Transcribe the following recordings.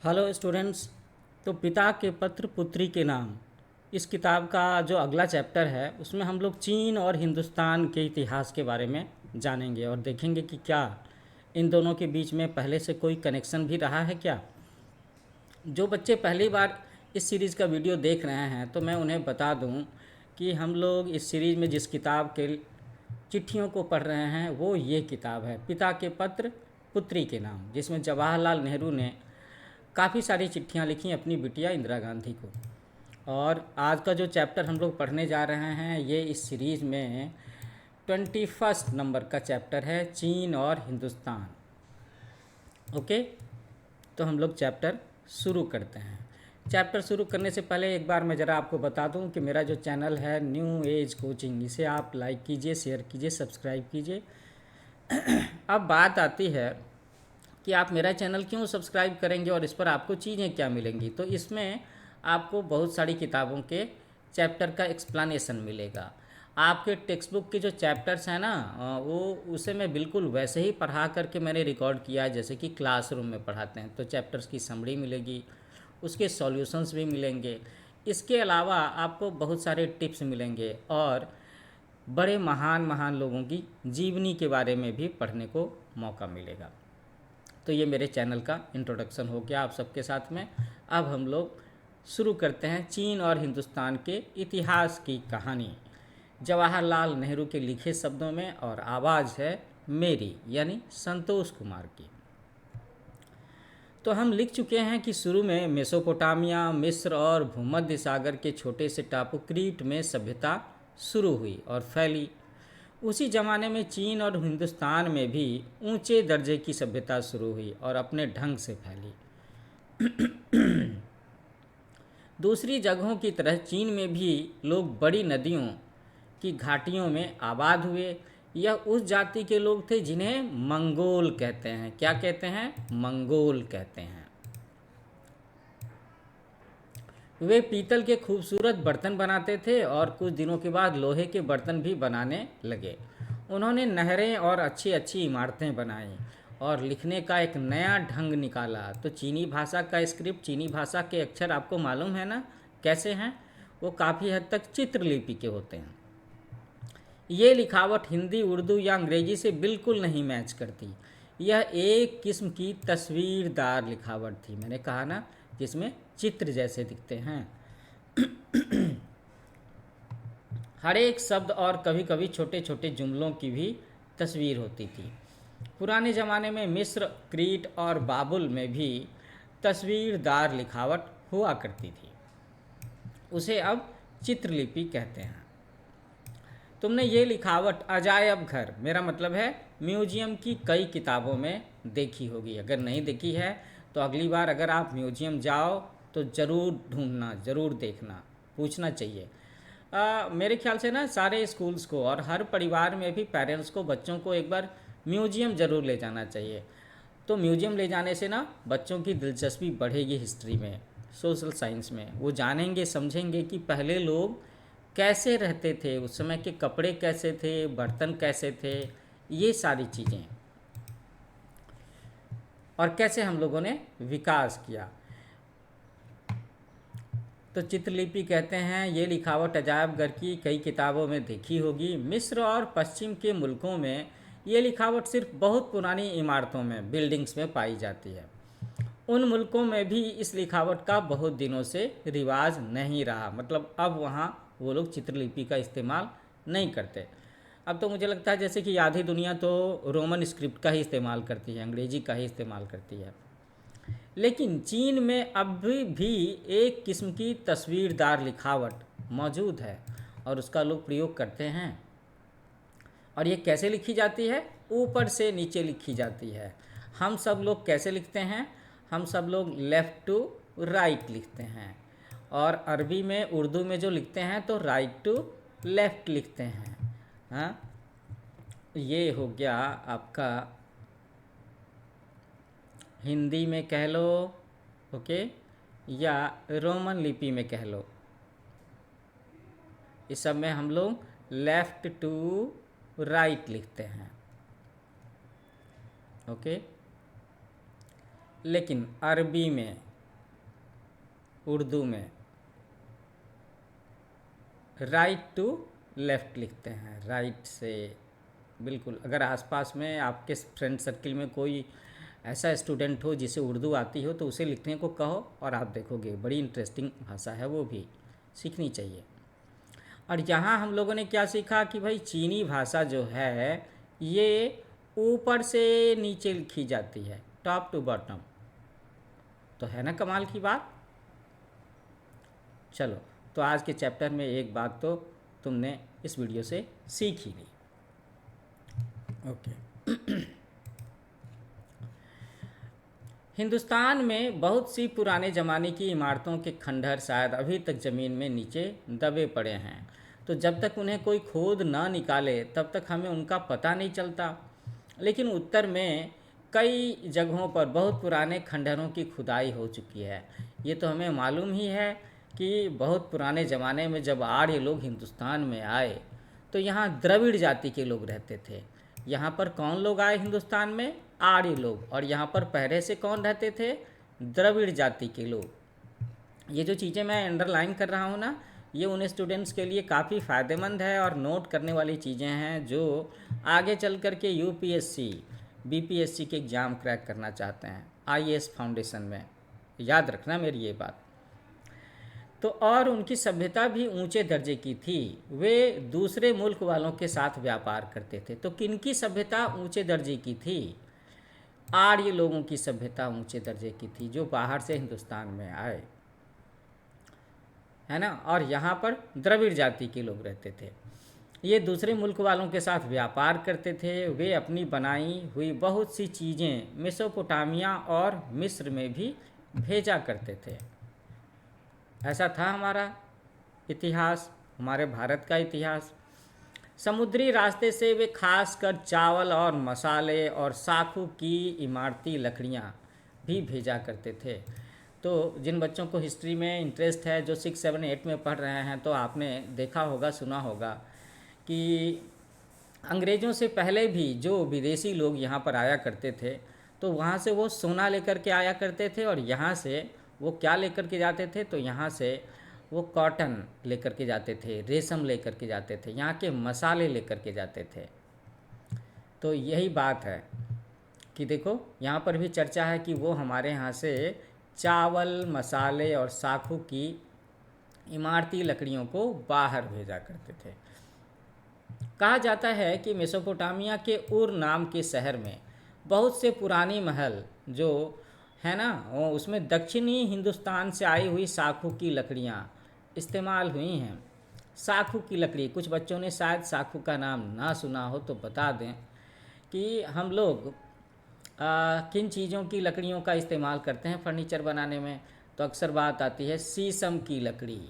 Hello students. तो पिता के पत्र पुत्री के नाम, इस किताब का जो अगला चैप्टर है उसमें हम लोग चीन और हिंदुस्तान के इतिहास के बारे में जानेंगे और देखेंगे कि क्या इन दोनों के बीच में पहले से कोई कनेक्शन भी रहा है क्या। जो बच्चे पहली बार इस सीरीज़ का वीडियो देख रहे हैं तो मैं उन्हें बता दूं कि हम लोग इस सीरीज़ में जिस किताब के चिट्ठियों को पढ़ रहे हैं वो ये किताब है, पिता के पत्र पुत्री के नाम, जिसमें जवाहरलाल नेहरू ने काफ़ी सारी चिट्ठियां लिखी अपनी बिटिया इंदिरा गांधी को। और आज का जो चैप्टर हम लोग पढ़ने जा रहे हैं ये इस सीरीज़ में 21 नंबर का चैप्टर है, चीन और हिंदुस्तान। ओके, तो हम लोग चैप्टर शुरू करते हैं। चैप्टर शुरू करने से पहले एक बार मैं ज़रा आपको बता दूं कि मेरा जो चैनल है न्यू एज कोचिंग, इसे आप लाइक कीजिए, शेयर कीजिए, सब्सक्राइब कीजिए। अब बात आती है कि आप मेरा चैनल क्यों सब्सक्राइब करेंगे और इस पर आपको चीज़ें क्या मिलेंगी। तो इसमें आपको बहुत सारी किताबों के चैप्टर का एक्सप्लेनेशन मिलेगा। आपके टेक्स्ट बुक के जो चैप्टर्स हैं ना, वो उसे मैं बिल्कुल वैसे ही पढ़ा करके मैंने रिकॉर्ड किया है जैसे कि क्लासरूम में पढ़ाते हैं। तो चैप्टर्स की समरी मिलेगी, उसके सॉल्यूशंस भी मिलेंगे। इसके अलावा आपको बहुत सारे टिप्स मिलेंगे और बड़े महान महान लोगों की जीवनी के बारे में भी पढ़ने को मौका मिलेगा। तो ये मेरे चैनल का इंट्रोडक्शन हो गया आप सबके साथ में। अब हम लोग शुरू करते हैं चीन और हिंदुस्तान के इतिहास की कहानी, जवाहरलाल नेहरू के लिखे शब्दों में, और आवाज़ है मेरी यानी संतोष कुमार की। तो हम लिख चुके हैं कि शुरू में मेसोपोटामिया, मिस्र और भूमध्य सागर के छोटे से टापू क्रीट में सभ्यता शुरू हुई और फैली। उसी ज़माने में चीन और हिंदुस्तान में भी ऊंचे दर्जे की सभ्यता शुरू हुई और अपने ढंग से फैली। दूसरी जगहों की तरह चीन में भी लोग बड़ी नदियों की घाटियों में आबाद हुए। यह उस जाति के लोग थे जिन्हें मंगोल कहते हैं। क्या कहते हैं? मंगोल कहते हैं। वे पीतल के खूबसूरत बर्तन बनाते थे और कुछ दिनों के बाद लोहे के बर्तन भी बनाने लगे। उन्होंने नहरें और अच्छी अच्छी इमारतें बनाई और लिखने का एक नया ढंग निकाला। तो चीनी भाषा का स्क्रिप्ट, चीनी भाषा के अक्षर आपको मालूम है ना कैसे हैं? वो काफ़ी हद तक चित्रलिपि के होते हैं। ये लिखावट हिंदी, उर्दू या अंग्रेजी से बिल्कुल नहीं मैच करती। यह एक किस्म की तस्वीरदार लिखावट थी। मैंने कहा ना, जिसमें चित्र जैसे दिखते हैं। हर एक शब्द और कभी कभी छोटे छोटे जुमलों की भी तस्वीर होती थी। पुराने ज़माने में मिस्र, क्रीट और बाबुल में भी तस्वीरदार लिखावट हुआ करती थी। उसे अब चित्रलिपि कहते हैं। तुमने ये लिखावट अजायब घर, मेरा मतलब है म्यूजियम की कई किताबों में देखी होगी। अगर नहीं देखी है तो अगली बार अगर आप म्यूजियम जाओ तो ज़रूर ढूंढना, ज़रूर देखना, पूछना चाहिए। मेरे ख्याल से ना सारे स्कूल्स को और हर परिवार में भी पेरेंट्स को बच्चों को एक बार म्यूजियम ज़रूर ले जाना चाहिए। तो म्यूजियम ले जाने से ना बच्चों की दिलचस्पी बढ़ेगी हिस्ट्री में, सोशल साइंस में। वो जानेंगे, समझेंगे कि पहले लोग कैसे रहते थे, उस समय के कपड़े कैसे थे, बर्तन कैसे थे, ये सारी चीज़ें, और कैसे हम लोगों ने विकास किया। तो चित्रलिपि कहते हैं ये लिखावट अजायबघर की कई किताबों में देखी होगी। मिस्र और पश्चिम के मुल्कों में ये लिखावट सिर्फ बहुत पुरानी इमारतों में, बिल्डिंग्स में पाई जाती है। उन मुल्कों में भी इस लिखावट का बहुत दिनों से रिवाज नहीं रहा, मतलब अब वहाँ वो लोग चित्रलिपि का इस्तेमाल नहीं करते। अब तो मुझे लगता है जैसे कि आधी दुनिया तो रोमन स्क्रिप्ट का ही इस्तेमाल करती है, अंग्रेजी का ही इस्तेमाल करती है। लेकिन चीन में अब भी एक किस्म की तस्वीरदार लिखावट मौजूद है और उसका लोग प्रयोग करते हैं। और ये कैसे लिखी जाती है? ऊपर से नीचे लिखी जाती है। हम सब लोग कैसे लिखते हैं? हम सब लोग लेफ़्ट टू राइट लिखते हैं, और अरबी में, उर्दू में जो लिखते हैं तो राइट टू लेफ़्ट लिखते हैं। हाँ, ये हो गया आपका हिंदी में कह लो, ओके, या रोमन लिपि में कह लो। इस सब में हम लोग लेफ़्ट टू राइट लिखते हैं, ओके। लेकिन अरबी में उर्दू में राइट टू लेफ़्ट लिखते हैं, राइट से। बिल्कुल, अगर आसपास में आपके फ्रेंड सर्किल में कोई ऐसा स्टूडेंट हो जिसे उर्दू आती हो तो उसे लिखने को कहो, और आप देखोगे बड़ी इंटरेस्टिंग भाषा है, वो भी सीखनी चाहिए। और यहाँ हम लोगों ने क्या सीखा कि भाई चीनी भाषा जो है ये ऊपर से नीचे लिखी जाती है, टॉप टू बॉटम। तो है ना कमाल की बात। चलो, तो आज के चैप्टर में एक बात तो तुमने इस वीडियो से सीख ही ली। ओके। हिंदुस्तान में बहुत सी पुराने ज़माने की इमारतों के खंडहर शायद अभी तक ज़मीन में नीचे दबे पड़े हैं, तो जब तक उन्हें कोई खोद ना निकाले तब तक हमें उनका पता नहीं चलता। लेकिन उत्तर में कई जगहों पर बहुत पुराने खंडहरों की खुदाई हो चुकी है। ये तो हमें मालूम ही है कि बहुत पुराने ज़माने में जब आर्य लोग हिंदुस्तान में आए तो यहाँ द्रविड़ जाति के लोग रहते थे। यहाँ पर कौन लोग आए हिंदुस्तान में? आर्य लोग। और यहाँ पर पहले से कौन रहते थे? द्रविड़ जाति के लोग। ये जो चीज़ें मैं अंडरलाइन कर रहा हूँ ना, ये उन स्टूडेंट्स के लिए काफ़ी फ़ायदेमंद है और नोट करने वाली चीज़ें हैं जो आगे चल कर के यूपीएससी बीपीएससी के एग्ज़ाम क्रैक करना चाहते हैं आईएएस फाउंडेशन में। याद रखना मेरी ये बात। तो और उनकी सभ्यता भी ऊंचे दर्जे की थी। वे दूसरे मुल्क वालों के साथ व्यापार करते थे। तो किनकी सभ्यता ऊंचे दर्जे की थी? आर्य लोगों की सभ्यता ऊंचे दर्जे की थी जो बाहर से हिंदुस्तान में आए, है ना। और यहाँ पर द्रविड़ जाति के लोग रहते थे। ये दूसरे मुल्क वालों के साथ व्यापार करते थे। वे अपनी बनाई हुई बहुत सी चीज़ें मेसोपोटामिया और मिस्र में भी भेजा करते थे। ऐसा था हमारा इतिहास, हमारे भारत का इतिहास। समुद्री रास्ते से वे खासकर चावल और मसाले और साखू की इमारती लकड़ियाँ भी भेजा करते थे। तो जिन बच्चों को हिस्ट्री में इंटरेस्ट है, जो 6, 7, 8 में पढ़ रहे हैं, तो आपने देखा होगा, सुना होगा कि अंग्रेज़ों से पहले भी जो विदेशी लोग यहाँ पर आया करते थे तो वहाँ से वो सोना लेकर के आया करते थे, और यहाँ से वो क्या लेकर के जाते थे? तो यहाँ से वो कॉटन लेकर के जाते थे, रेशम लेकर के जाते थे, यहाँ के मसाले लेकर के जाते थे। तो यही बात है कि देखो यहाँ पर भी चर्चा है कि वो हमारे यहाँ से चावल, मसाले और साखू की इमारती लकड़ियों को बाहर भेजा करते थे। कहा जाता है कि मेसोपोटामिया के उर नाम के शहर में बहुत से पुरानी महल जो है ना, उसमें दक्षिणी हिंदुस्तान से आई हुई साखू की लकड़ियाँ इस्तेमाल हुई हैं। साखू की लकड़ी, कुछ बच्चों ने शायद साखू का नाम ना सुना हो तो बता दें कि हम लोग किन चीज़ों की लकड़ियों का इस्तेमाल करते हैं फर्नीचर बनाने में। तो अक्सर बात आती है शीशम की लकड़ी।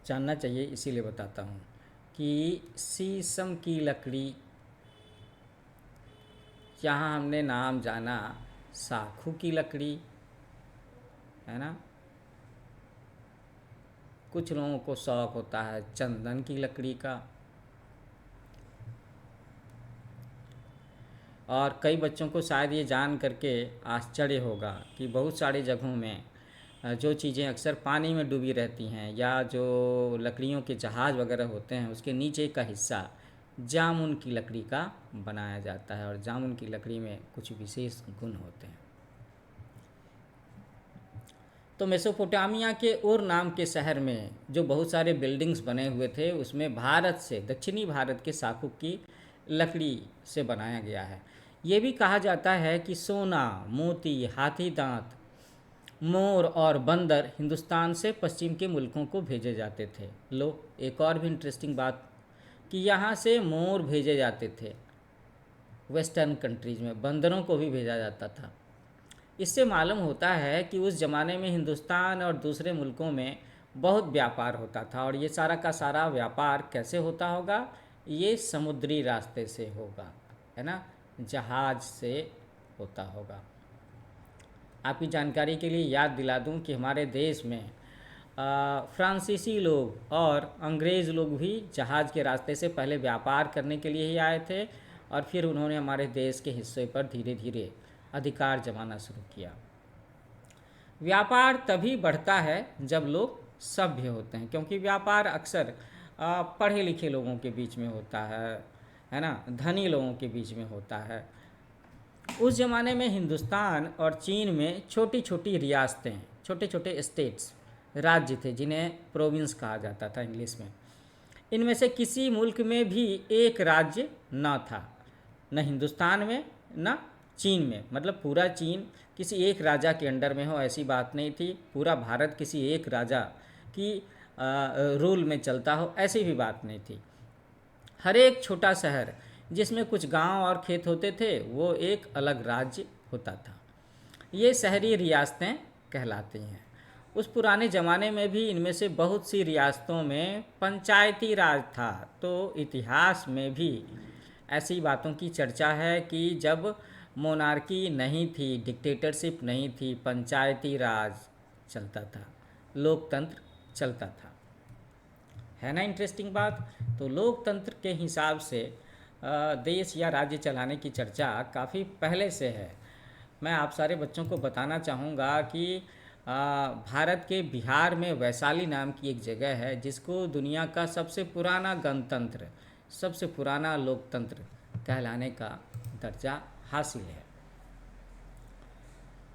जानना चाहिए इसीलिए बताता हूँ कि शीशम की लकड़ी, यहाँ हमने नाम जाना साखू की लकड़ी, है ना। कुछ लोगों को शौक़ होता है चंदन की लकड़ी का, और कई बच्चों को शायद ये जान करके आश्चर्य होगा कि बहुत सारी जगहों में जो चीज़ें अक्सर पानी में डूबी रहती हैं या जो लकड़ियों के जहाज़ वगैरह होते हैं उसके नीचे का हिस्सा जामुन की लकड़ी का बनाया जाता है, और जामुन की लकड़ी में कुछ विशेष गुण होते हैं। तो मेसोपोटामिया के उर नाम के शहर में जो बहुत सारे बिल्डिंग्स बने हुए थे उसमें भारत से, दक्षिणी भारत के साखू की लकड़ी से बनाया गया है। ये भी कहा जाता है कि सोना, मोती, हाथी दांत, मोर और बंदर हिंदुस्तान से पश्चिम के मुल्कों को भेजे जाते थे। लो, एक और भी इंटरेस्टिंग बात कि यहाँ से मोर भेजे जाते थे, वेस्टर्न कंट्रीज़ में बंदरों को भी भेजा जाता था। इससे मालूम होता है कि उस ज़माने में हिंदुस्तान और दूसरे मुल्कों में बहुत व्यापार होता था, और ये सारा का सारा व्यापार कैसे होता होगा? ये समुद्री रास्ते से होगा, है ना, जहाज़ से होता होगा। आपकी जानकारी के लिए याद दिला दूं कि हमारे देश में फ्रांसीसी लोग और अंग्रेज़ लोग भी जहाज़ के रास्ते से पहले व्यापार करने के लिए ही आए थे, और फिर उन्होंने हमारे देश के हिस्से पर धीरे धीरे अधिकार जमाना शुरू किया। व्यापार तभी बढ़ता है जब लोग सभ्य होते हैं, क्योंकि व्यापार अक्सर पढ़े लिखे लोगों के बीच में होता है ना, धनी लोगों के बीच में होता है। उस ज़माने में हिंदुस्तान और चीन में छोटी छोटी रियासतें, छोटे छोटे स्टेट्स, राज्य थे, जिन्हें प्रोविंस कहा जाता था इंग्लिश में। इनमें से किसी मुल्क में भी एक राज्य न था, न हिंदुस्तान में न चीन में। मतलब पूरा चीन किसी एक राजा के अंडर में हो, ऐसी बात नहीं थी। पूरा भारत किसी एक राजा की रूल में चलता हो, ऐसी भी बात नहीं थी। हर एक छोटा शहर जिसमें कुछ गांव और खेत होते थे, वो एक अलग राज्य होता था। ये शहरी रियासतें कहलाती हैं। उस पुराने ज़माने में भी इनमें से बहुत सी रियासतों में पंचायती राज था। तो इतिहास में भी ऐसी बातों की चर्चा है कि जब मोनार्की नहीं थी, डिक्टेटरशिप नहीं थी, पंचायती राज चलता था, लोकतंत्र चलता था। है ना इंटरेस्टिंग बात। तो लोकतंत्र के हिसाब से देश या राज्य चलाने की चर्चा काफ़ी पहले से है। मैं आप सारे बच्चों को बताना चाहूँगा कि भारत के बिहार में वैशाली नाम की एक जगह है, जिसको दुनिया का सबसे पुराना गणतंत्र, सबसे पुराना लोकतंत्र कहलाने का दर्जा हासिल है।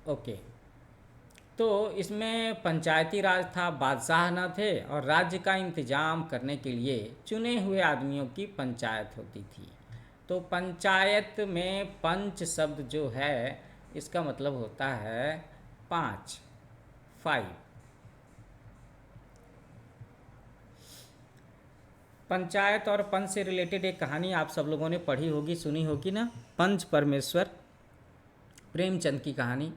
ओके, तो इसमें पंचायती राज था, बादशाह न थे, और राज्य का इंतजाम करने के लिए चुने हुए आदमियों की पंचायत होती थी। तो पंचायत में पंच शब्द जो है, इसका मतलब होता है 5। पंचायत और पंच से रिलेटेड एक कहानी आप सब लोगों ने पढ़ी होगी, सुनी होगी ना, पंच परमेश्वर, प्रेमचंद की कहानी।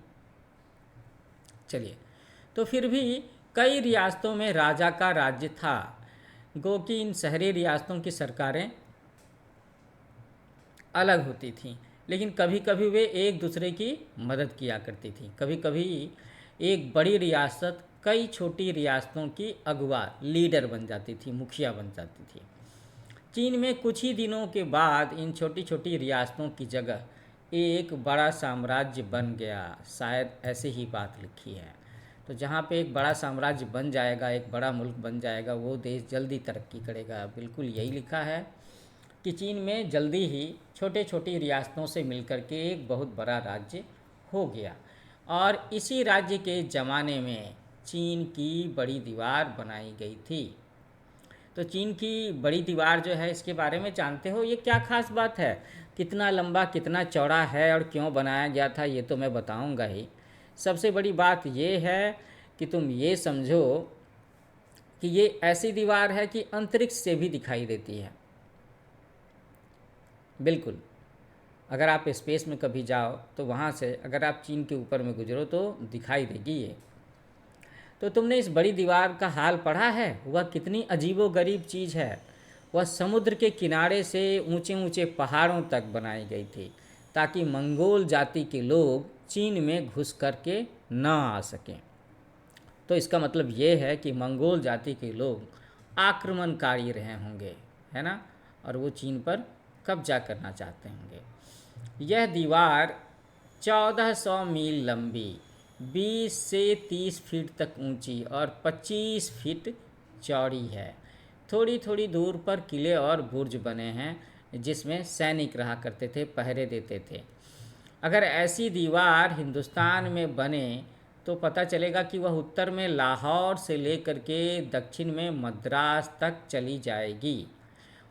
चलिए, तो फिर भी कई रियासतों में राजा का राज्य था। गो कि इन शहरी रियासतों की सरकारें अलग होती थीं, लेकिन कभी कभी वे एक दूसरे की मदद किया करती थीं। कभी कभी एक बड़ी रियासत कई छोटी रियासतों की अगुवा, लीडर बन जाती थी, मुखिया बन जाती थी। चीन में कुछ ही दिनों के बाद इन छोटी छोटी रियासतों की जगह एक बड़ा साम्राज्य बन गया। शायद ऐसे ही बात लिखी है। तो जहाँ पे एक बड़ा साम्राज्य बन जाएगा, एक बड़ा मुल्क बन जाएगा, वो देश जल्दी तरक्की करेगा। बिल्कुल यही लिखा है कि चीन में जल्दी ही छोटे छोटी रियासतों से मिलकर के एक बहुत बड़ा राज्य हो गया। और इसी राज्य के ज़माने में चीन की बड़ी दीवार बनाई गई थी। तो चीन की बड़ी दीवार जो है, इसके बारे में जानते हो, ये क्या खास बात है? कितना लंबा, कितना चौड़ा है और क्यों बनाया गया था, ये तो मैं बताऊंगा ही। सबसे बड़ी बात ये है कि तुम ये समझो कि ये ऐसी दीवार है कि अंतरिक्ष से भी दिखाई देती है। बिल्कुल, अगर आप स्पेस में कभी जाओ तो वहाँ से अगर आप चीन के ऊपर में गुजरो तो दिखाई देगी ये। तो तुमने इस बड़ी दीवार का हाल पढ़ा है? वह कितनी अजीबोगरीब चीज़ है। वह समुद्र के किनारे से ऊंचे ऊंचे पहाड़ों तक बनाई गई थी, ताकि मंगोल जाति के लोग चीन में घुस करके न आ सकें। तो इसका मतलब ये है कि मंगोल जाति के लोग आक्रमणकारी रहे होंगे, है ना, और वो चीन पर कब्जा करना चाहते होंगे। यह दीवार 1400 मील लंबी, 20 से 30 फीट तक ऊंची और 25 फीट चौड़ी है। थोड़ी थोड़ी दूर पर किले और बुर्ज बने हैं, जिसमें सैनिक रहा करते थे, पहरे देते थे। अगर ऐसी दीवार हिंदुस्तान में बने तो पता चलेगा कि वह उत्तर में लाहौर से लेकर के दक्षिण में मद्रास तक चली जाएगी।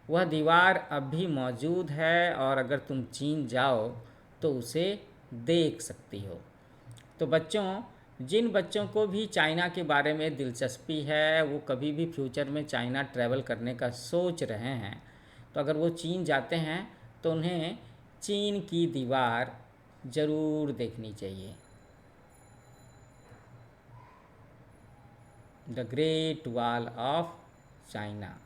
वह दीवार अब भी मौजूद है, और अगर तुम चीन जाओ तो उसे देख सकती हो। तो बच्चों, जिन बच्चों को भी चाइना के बारे में दिलचस्पी है, वो कभी भी फ्यूचर में चाइना ट्रैवल करने का सोच रहे हैं, तो अगर वो चीन जाते हैं तो उन्हें चीन की दीवार ज़रूर देखनी चाहिए, the great wall of China.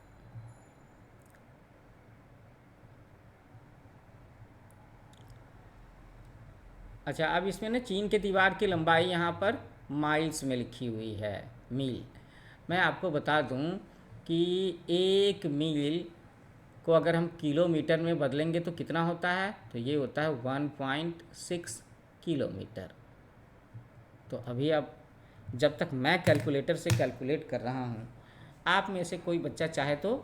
अच्छा, अब इसमें ना चीन के दीवार की लंबाई यहाँ पर माइल्स में लिखी हुई है, मील। मैं आपको बता दूँ कि 1 मील को अगर हम किलोमीटर में बदलेंगे तो कितना होता है? तो ये होता है 1.6 किलोमीटर। तो अभी अब जब तक मैं कैलकुलेटर से कैलकुलेट कर रहा हूँ, आप में से कोई बच्चा चाहे तो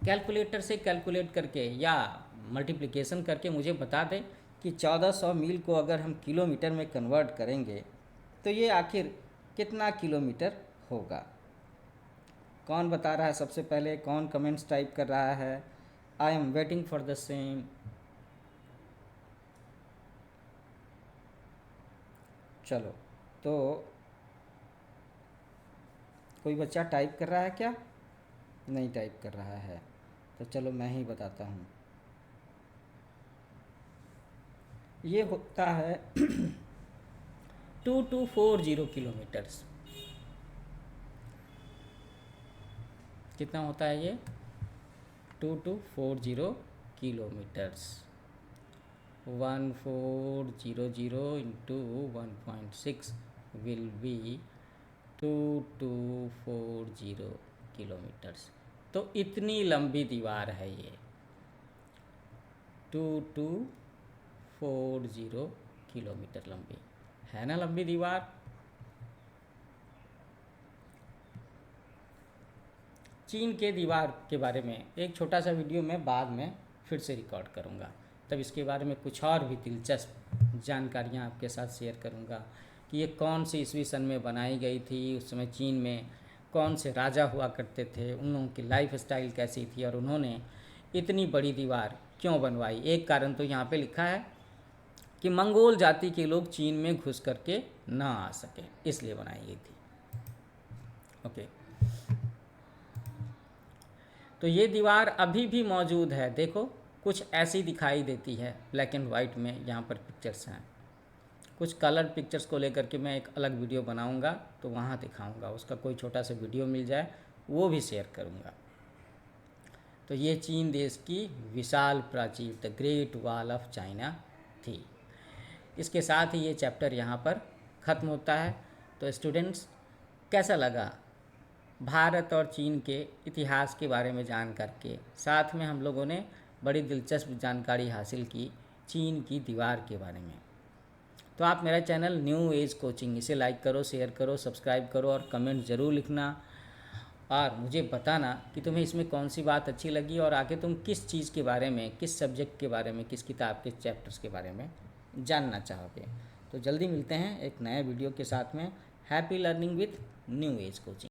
कैलकुलेटर से कैलकुलेट करके या मल्टीप्लिकेशन करके मुझे बता दे कि 1400 मील को अगर हम किलोमीटर में कन्वर्ट करेंगे तो ये आखिर कितना किलोमीटर होगा। कौन बता रहा है सबसे पहले, कौन कमेंट्स टाइप कर रहा है? I am waiting for the same. चलो, तो कोई बच्चा टाइप कर रहा है क्या? नहीं टाइप कर रहा है, तो चलो मैं ही बताता हूँ। ये होता है 2240 किलोमीटर्स। कितना होता है ये? 2240 kilometres. 1400 into 1.6 will be 2240 kilometres. तो इतनी लंबी दीवार है ये, 2240 किलोमीटर लंबी है ना, लंबी दीवार। चीन के दीवार के बारे में एक छोटा सा वीडियो मैं बाद में फिर से रिकॉर्ड करूँगा, तब इसके बारे में कुछ और भी दिलचस्प जानकारियाँ आपके साथ शेयर करूँगा कि ये कौन सी ईस्वी सन में बनाई गई थी, उस समय चीन में कौन से राजा हुआ करते थे, उन लोगों की लाइफ स्टाइल कैसी थी और उन्होंने इतनी बड़ी दीवार क्यों बनवाई। एक कारण तो यहाँ पे लिखा है कि मंगोल जाति के लोग चीन में घुस करके ना आ सके, इसलिए बनाई गई थी। ओके, तो ये दीवार अभी भी मौजूद है। देखो, कुछ ऐसी दिखाई देती है ब्लैक एंड वाइट में, यहाँ पर पिक्चर्स हैं। कुछ कलर पिक्चर्स को लेकर के मैं एक अलग वीडियो बनाऊंगा तो वहाँ दिखाऊंगा, उसका कोई छोटा सा वीडियो मिल जाए वो भी शेयर करूंगा। तो ये चीन देश की विशाल प्राचीर, the great wall of China थी। इसके साथ ही ये चैप्टर यहाँ पर ख़त्म होता है। तो स्टूडेंट्स, कैसा लगा भारत और चीन के इतिहास के बारे में जान करके? साथ में हम लोगों ने बड़ी दिलचस्प जानकारी हासिल की चीन की दीवार के बारे में। तो आप मेरा चैनल न्यू एज कोचिंग, इसे लाइक करो, शेयर करो, सब्सक्राइब करो और कमेंट ज़रूर लिखना और मुझे बताना कि तुम्हें इसमें कौन सी बात अच्छी लगी और आगे तुम किस चीज़ के बारे में, किस सब्जेक्ट के बारे में, किस किताब के चैप्टर्स के बारे में जानना चाहोगे। तो जल्दी मिलते हैं एक नए वीडियो के साथ में। Happy learning with new age coaching.